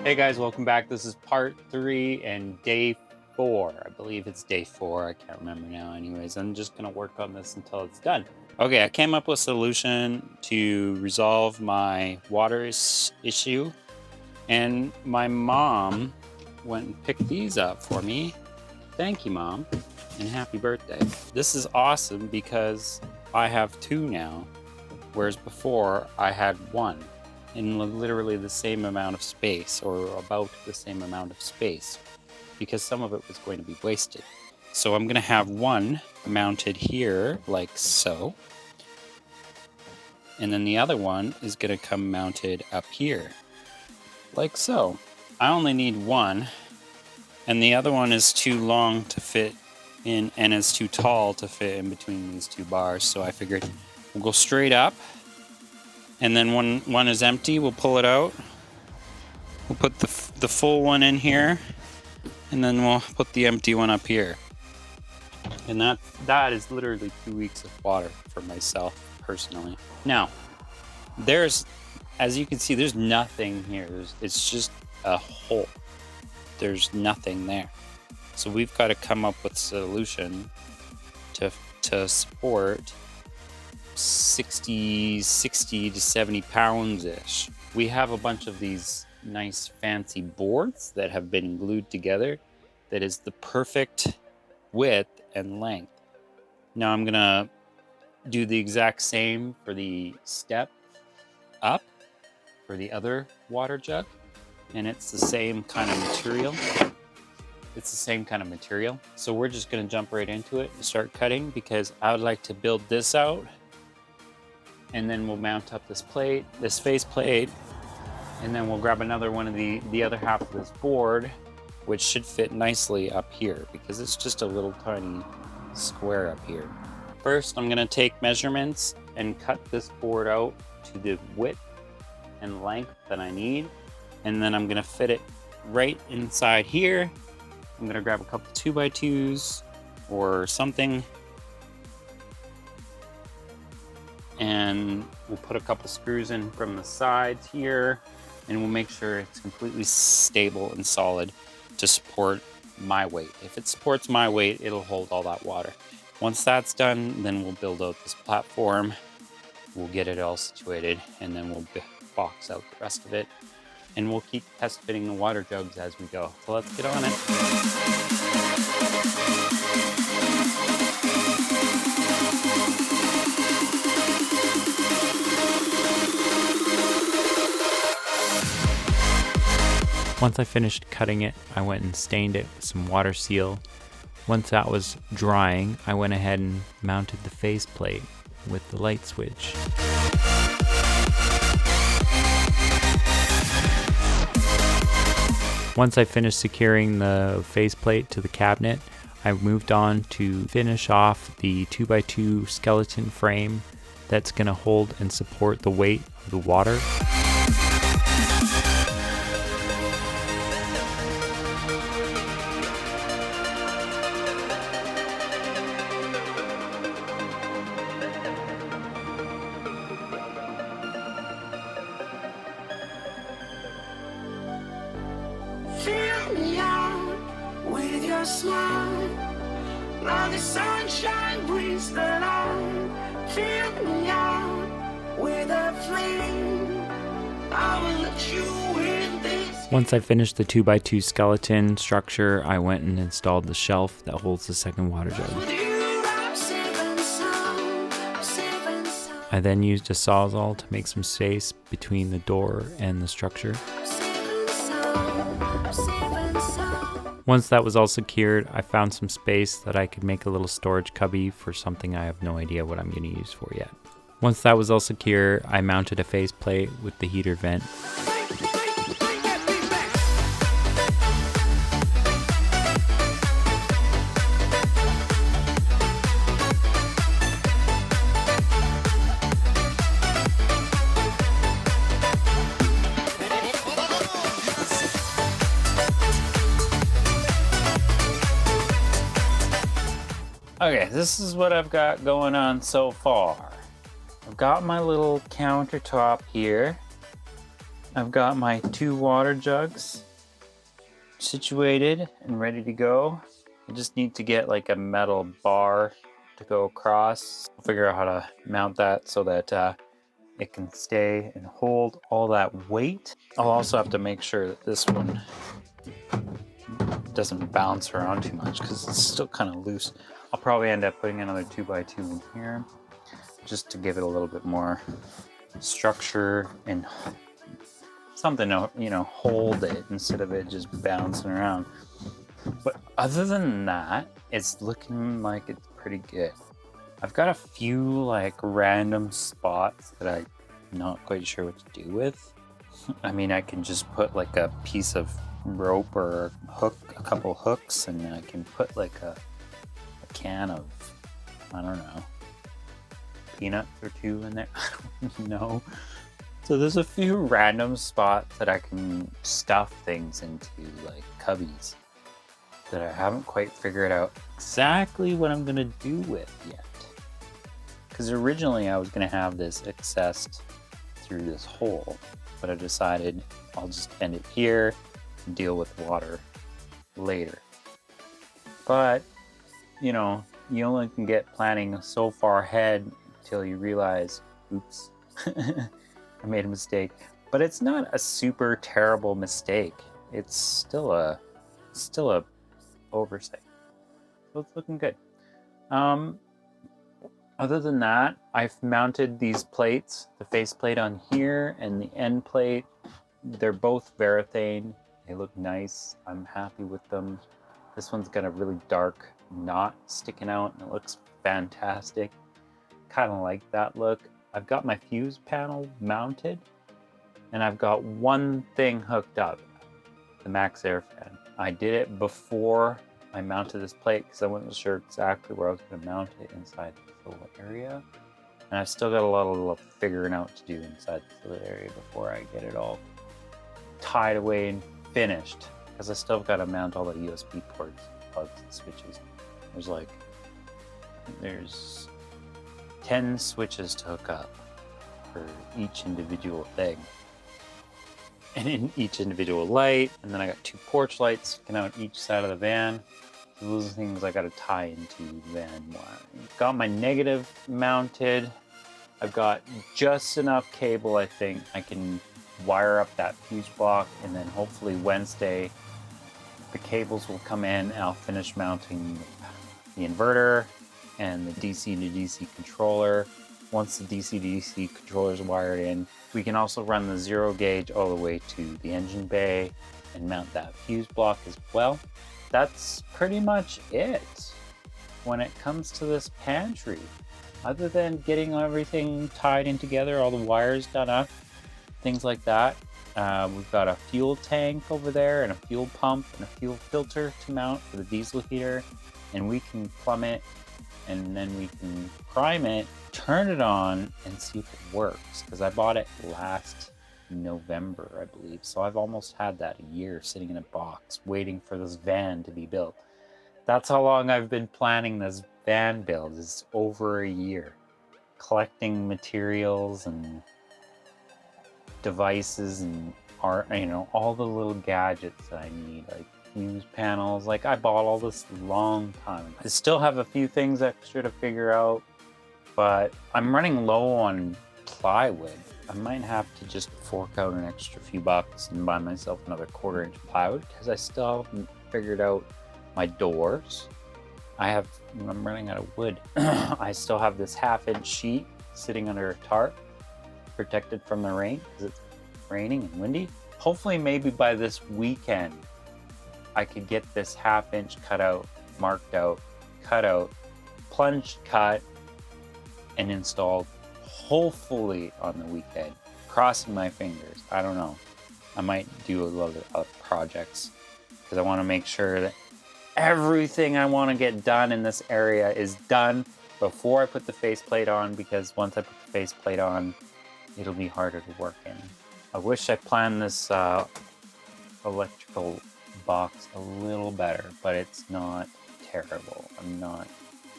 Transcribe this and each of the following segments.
Hey guys, welcome back. This is part 3 and day 4. I believe it's day 4. I can't remember now. Anyways, I'm just going to work on this until it's done. Okay, I came up with a solution to resolve my water issue. And my mom went and picked these up for me. Thank you, Mom, and happy birthday. This is awesome because I have 2 now, whereas before I had 1. In literally the same amount of space, or about the same amount of space, because some of it was going to be wasted. So I'm going to have 1 mounted here like so, and then the other one is going to come mounted up here like so. I only need 1, and the other one is too long to fit in and is too tall to fit in between these 2 bars, so I figured we'll go straight up. And then when one is empty, we'll pull it out. We'll put the full one in here, and then we'll put the empty one up here. And that is literally 2 weeks of water for myself personally. Now, as you can see, there's nothing here. It's just a hole. There's nothing there. So we've got to come up with a solution to support 60 to 70 pounds ish. We have a bunch of these nice fancy boards that have been glued together that is the perfect width and length. Now I'm gonna do the exact same for the step up for the other water jug, and it's the same kind of material. So we're just gonna jump right into it and start cutting, because I would like to build this out. And then we'll mount up this face plate, and then we'll grab another one of the other half of this board, which should fit nicely up here because it's just a little tiny square up here. First, I'm gonna take measurements and cut this board out to the width and length that I need. And then I'm gonna fit it right inside here. I'm gonna grab a couple 2x2s or something, and we'll put a couple screws in from the sides here, and we'll make sure it's completely stable and solid to support my weight. If it supports my weight, it'll hold all that water. Once that's done, then we'll build out this platform, we'll get it all situated, and then we'll box out the rest of it, and we'll keep test fitting the water jugs as we go. So let's get on it. Once I finished cutting it, I went and stained it with some water seal. Once that was drying, I went ahead and mounted the face plate with the light switch. Once I finished securing the faceplate to the cabinet, I moved on to finish off the 2x2 skeleton frame that's going to hold and support the weight of the water. Fill me out with your smile, like the sunshine brings the light. Fill me out with a flame, I will let you in this. Once I finished the 2x2 skeleton structure, I went and installed the shelf that holds the second water jug. I then used a sawzall to make some space between the door and the structure. Once that was all secured, I found some space that I could make a little storage cubby for something I have no idea what I'm going to use for yet. Once that was all secure, I mounted a faceplate with the heater vent. Okay, this is what I've got going on so far. I've got my little countertop here, I've got my 2 water jugs situated and ready to go. I just need to get like a metal bar to go across. I'll figure out how to mount that so that it can stay and hold all that weight. I'll also have to make sure that this one doesn't bounce around too much because it's still kind of loose. I'll probably end up putting another 2x2 in here just to give it a little bit more structure and something to, you know, hold it instead of it just bouncing around. But other than that, it's looking like it's pretty good. I've got a few like random spots that I'm not quite sure what to do with. I mean, I can just put like a piece of rope or a hook, a couple hooks, and I can put like a can of, I don't know, peanuts or 2 in there. I don't know. So there's a few random spots that I can stuff things into, like cubbies, that I haven't quite figured out exactly what I'm gonna do with yet. Because originally I was gonna have this accessed through this hole, but I decided I'll just end it here and deal with water later. But, you know, you only can get planning so far ahead until you realize, oops, I made a mistake. But it's not a super terrible mistake. It's still a oversight. So it's looking good. Other than that, I've mounted these plates, the face plate on here and the end plate. They're both Varathane. They look nice. I'm happy with them. This one's got a really dark knot sticking out and it looks fantastic. Kind of like that look. I've got my fuse panel mounted and I've got one thing hooked up, the Max Air fan. I did it before I mounted this plate because I wasn't sure exactly where I was going to mount it inside this little area. And I've still got a lot of little figuring out to do inside this little area before I get it all tied away and finished. Because I still got to mount all the USB ports, plugs, and switches. There's 10 switches to hook up for each individual thing. And in each individual light, and then I got 2 porch lights sticking out each side of the van. So those are things I got to tie into van wiring. Got my negative mounted. I've got just enough cable, I think. I can wire up that fuse block, and then hopefully Wednesday the cables will come in and I'll finish mounting the inverter and the DC to DC controller. Once the DC to DC controller is wired in, we can also run the 0 gauge all the way to the engine bay and mount that fuse block as well. That's pretty much it when it comes to this pantry. Other than getting everything tied in together, all the wires done up, things like that. We've got a fuel tank over there and a fuel pump and a fuel filter to mount for the diesel heater, and we can plumb it and then we can prime it, turn it on, and see if it works, because I bought it last November, I believe, so I've almost had that a year sitting in a box waiting for this van to be built. That's how long I've been planning this van build, is over a year, collecting materials and devices and art, you know, all the little gadgets that I need, like fuse panels. Like, I bought all this long time. I still have a few things extra to figure out, but I'm running low on plywood. I might have to just fork out an extra few bucks and buy myself another 1/4 inch plywood, because I still haven't figured out my doors. I'm running out of wood. I still have this 1/2 inch sheet sitting under a tarp, protected from the rain because it's raining and windy. Hopefully maybe by this weekend I could get this 1/2 inch cutout, marked out, cut out, plunged cut, and installed, hopefully on the weekend. Crossing my fingers. I don't know. I might do a little bit of projects because I want to make sure that everything I want to get done in this area is done before I put the faceplate on, because once I put the faceplate on, it'll be harder to work in. I wish I planned this electrical box a little better, but it's not terrible. I'm not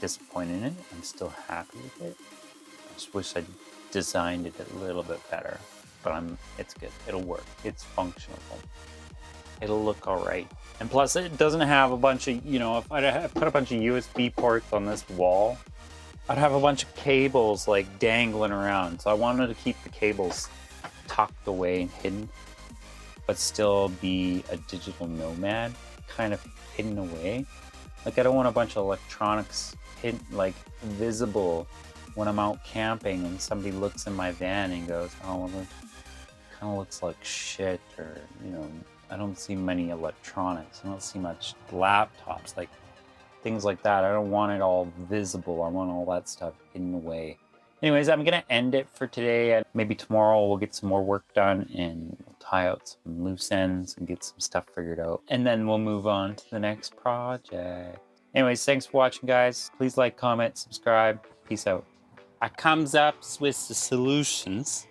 disappointed in it. I'm still happy with it. I just wish I designed it a little bit better. but it's good. It'll work. It's functional. It'll look all right. And plus, it doesn't have a bunch of, you know, if I put a bunch of USB ports on this wall, I'd have a bunch of cables like dangling around. So I wanted to keep the cables tucked away and hidden, but still be a digital nomad, kind of hidden away. Like, I don't want a bunch of electronics hidden, like visible when I'm out camping and somebody looks in my van and goes, oh, well, it kind of looks like shit, or, you know, I don't see many electronics. I don't see much laptops, like things like that. I don't want it all visible. I want all that stuff hidden away. Anyways, I'm going to end it for today. And maybe tomorrow we'll get some more work done and we'll tie out some loose ends and get some stuff figured out. And then we'll move on to the next project. Anyways, thanks for watching, guys. Please like, comment, subscribe. Peace out. I comes up with the solutions.